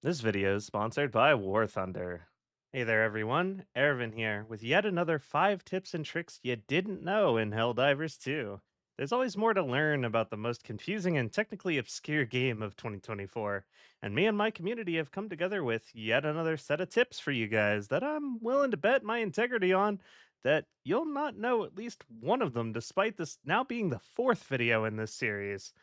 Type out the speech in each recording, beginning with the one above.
This video is sponsored by War Thunder. Hey there, everyone. Ervin here with yet another 5 tips and tricks you didn't know in Helldivers 2. There's always more to learn about the most confusing and technically obscure game of 2024, and me and my community have come together with yet another set of tips for you guys that I'm willing to bet my integrity on that you'll not know at least one of them despite this now being the 4th video in this series.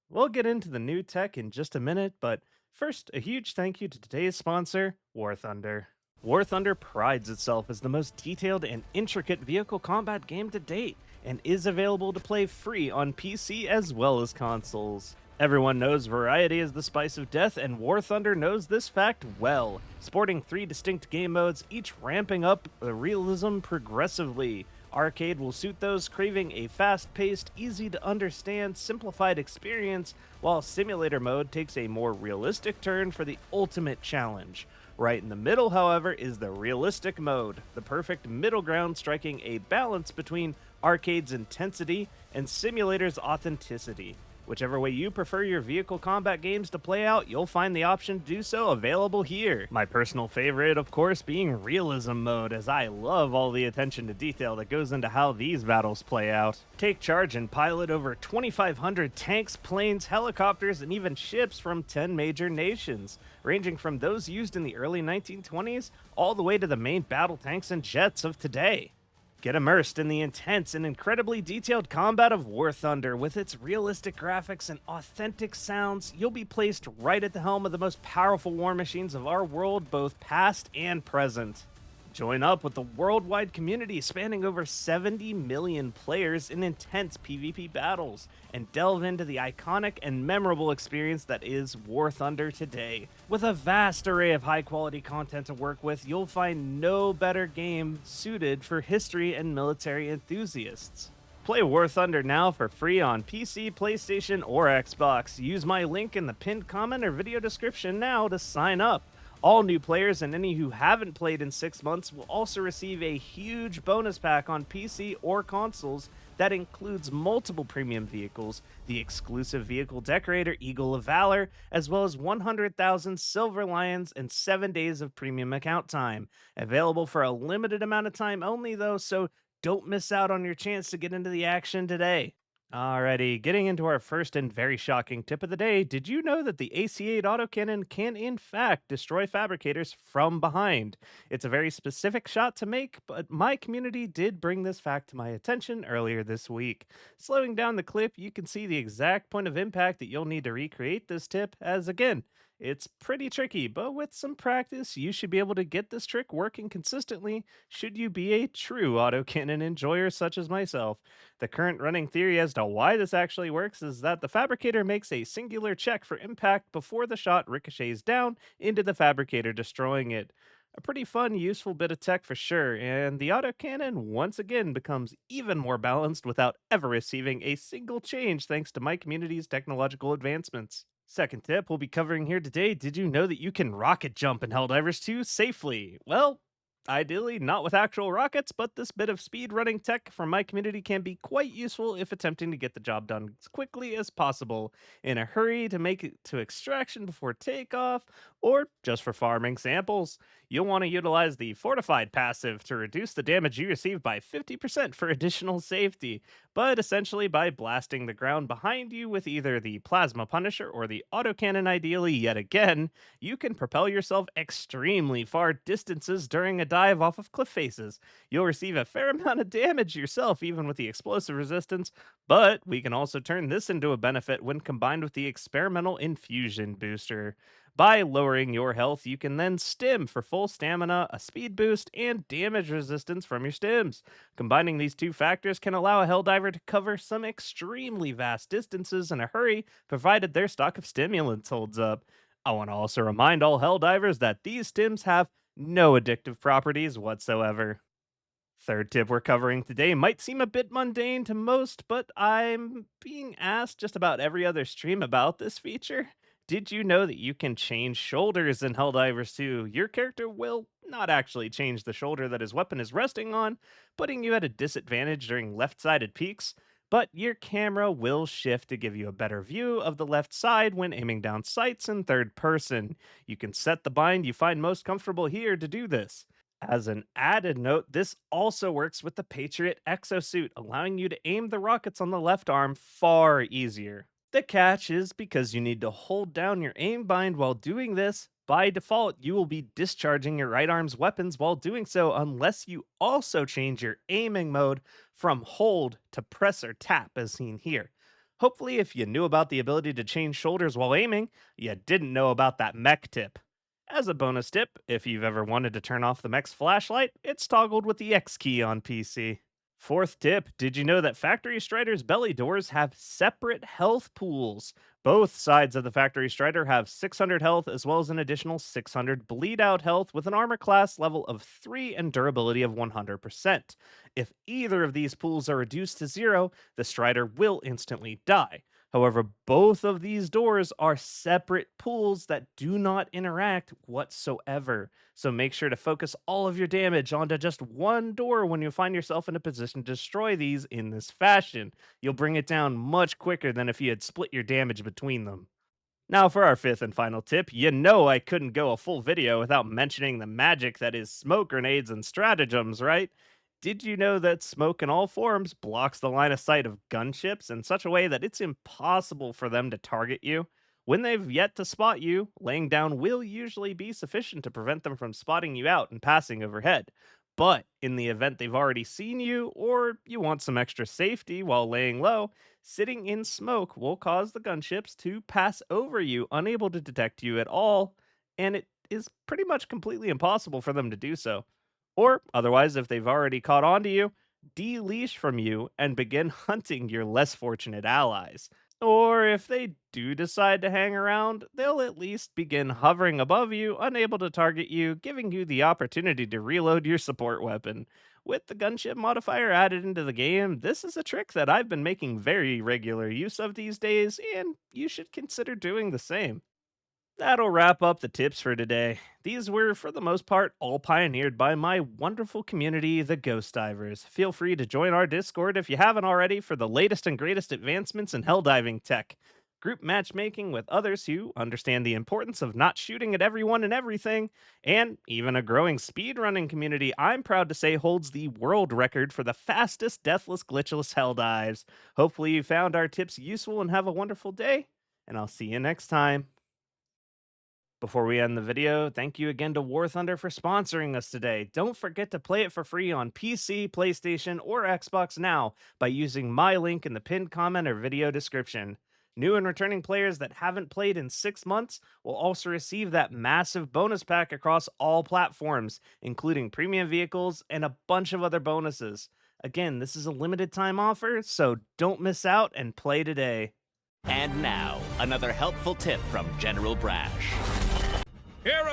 We'll get into the new tech in just a minute, but first, a huge thank you to today's sponsor, War Thunder. War Thunder prides itself as the most detailed and intricate vehicle combat game to date, and is available to play free on PC as well as consoles. Everyone knows variety is the spice of death, and War Thunder knows this fact well, sporting 3 distinct game modes, each ramping up the realism progressively. Arcade will suit those craving a fast paced, easy to understand, simplified experience, while Simulator mode takes a more realistic turn for the ultimate challenge. Right in the middle, however, is the realistic mode, the perfect middle ground striking a balance between Arcade's intensity and Simulator's authenticity. Whichever way you prefer your vehicle combat games to play out, you'll find the option to do so available here. My personal favorite, of course, being realism mode, as I love all the attention to detail that goes into how these battles play out. Take charge and pilot over 2,500 tanks, planes, helicopters, and even ships from 10 major nations, ranging from those used in the early 1920s all the way to the main battle tanks and jets of today. Get immersed in the intense and incredibly detailed combat of War Thunder. With its realistic graphics and authentic sounds, you'll be placed right at the helm of the most powerful war machines of our world, both past and present. Join up with the worldwide community spanning over 70 million players in intense PvP battles, and delve into the iconic and memorable experience that is War Thunder today. With a vast array of high quality content to work with, you'll find no better game suited for history and military enthusiasts. Play War Thunder now for free on PC, PlayStation, or Xbox. Use my link in the pinned comment or video description now to sign up. All new players and any who haven't played in 6 months will also receive a huge bonus pack on PC or consoles that includes multiple premium vehicles, the exclusive vehicle decorator Eagle of Valor, as well as 100,000 Silver Lions and 7 days of premium account time. Available for a limited amount of time only, though, so don't miss out on your chance to get into the action today. Alrighty, getting into our first and very shocking tip of the day. Did you know that the AC-8 autocannon can in fact destroy fabricators from behind? It's a very specific shot to make, but my community did bring this fact to my attention earlier this week. Slowing down the clip, you can see the exact point of impact that you'll need to recreate this tip, as again, it's pretty tricky, but with some practice, you should be able to get this trick working consistently should you be a true autocannon enjoyer such as myself. The current running theory as to why this actually works is that the fabricator makes a singular check for impact before the shot ricochets down into the fabricator, destroying it. A pretty fun, useful bit of tech for sure, and the autocannon once again becomes even more balanced without ever receiving a single change thanks to my community's technological advancements. Second tip we'll be covering here today. Did you know that you can rocket jump in Helldivers 2 safely? Well, ideally, not with actual rockets, but this bit of speed running tech from my community can be quite useful if attempting to get the job done as quickly as possible, in a hurry to make it to extraction before takeoff, or just for farming samples. You'll want to utilize the fortified passive to reduce the damage you receive by 50% for additional safety, but essentially by blasting the ground behind you with either the plasma punisher or the autocannon, ideally yet again, you can propel yourself extremely far distances during a dive off of cliff faces. You'll receive a fair amount of damage yourself, even with the explosive resistance, but we can also turn this into a benefit when combined with the experimental infusion booster. By lowering your health, you can then stim for full stamina, a speed boost, and damage resistance from your stims. Combining these two factors can allow a Helldiver to cover some extremely vast distances in a hurry, provided their stock of stimulants holds up. I want to also remind all Helldivers that these stims have no addictive properties whatsoever. Third tip we're covering today might seem a bit mundane to most, but I'm being asked just about every other stream about this feature. Did you know that you can change shoulders in Helldivers 2? Your character will not actually change the shoulder that his weapon is resting on, putting you at a disadvantage during left sided peaks, but your camera will shift to give you a better view of the left side when aiming down sights in third person. You can set the bind you find most comfortable here to do this. As an added note, this also works with the Patriot exosuit, allowing you to aim the rockets on the left arm far easier. The catch is because you need to hold down your aim bind while doing this, by default, you will be discharging your right arm's weapons while doing so unless you also change your aiming mode from hold to press or tap as seen here. Hopefully, if you knew about the ability to change shoulders while aiming, you didn't know about that mech tip. As a bonus tip, if you've ever wanted to turn off the mech's flashlight, it's toggled with the X key on PC. Fourth tip, did you know that Factory Strider's belly doors have separate health pools? Both sides of the Factory Strider have 600 health as well as an additional 600 bleed out health with an armor class level of 3 and durability of 100%. If either of these pools are reduced to 0, the Strider will instantly die. However, both of these doors are separate pools that do not interact whatsoever. So make sure to focus all of your damage onto just one door when you find yourself in a position to destroy these in this fashion. You'll bring it down much quicker than if you had split your damage between them. Now, for our fifth and final tip, you know I couldn't go a full video without mentioning the magic that is smoke grenades and stratagems, right? Did you know that smoke in all forms blocks the line of sight of gunships in such a way that it's impossible for them to target you? When they've yet to spot you, laying down will usually be sufficient to prevent them from spotting you out and passing overhead. But in the event they've already seen you, or you want some extra safety while laying low, sitting in smoke will cause the gunships to pass over you, unable to detect you at all, and it is pretty much completely impossible for them to do so. Or otherwise, if they've already caught on to you, de-leash from you and begin hunting your less fortunate allies. Or if they do decide to hang around, they'll at least begin hovering above you, unable to target you, giving you the opportunity to reload your support weapon. With the gunship modifier added into the game, this is a trick that I've been making very regular use of these days, and you should consider doing the same. That'll wrap up the tips for today. These were, for the most part, all pioneered by my wonderful community, the Ghost Divers. Feel free to join our Discord if you haven't already for the latest and greatest advancements in helldiving tech. Group matchmaking with others who understand the importance of not shooting at everyone and everything, and even a growing speedrunning community I'm proud to say holds the world record for the fastest deathless glitchless hell dives. Hopefully you found our tips useful and have a wonderful day, and I'll see you next time. Before we end the video, thank you again to War Thunder for sponsoring us today. Don't forget to play it for free on PC, PlayStation, or Xbox now by using my link in the pinned comment or video description. New and returning players that haven't played in 6 months will also receive that massive bonus pack across all platforms, including premium vehicles and a bunch of other bonuses. Again, this is a limited time offer, so don't miss out and play today. And now, another helpful tip from General Brash.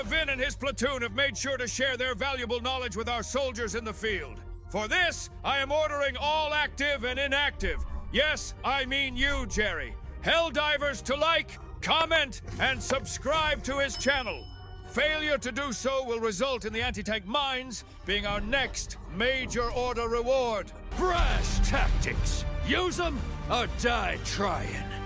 Vin and his platoon have made sure to share their valuable knowledge with our soldiers in the field. For this, I am ordering all active and inactive. Yes, I mean you, Jerry. Helldivers to like, comment, and subscribe to his channel. Failure to do so will result in the anti-tank mines being our next major order reward. Brash tactics. Use them or die trying.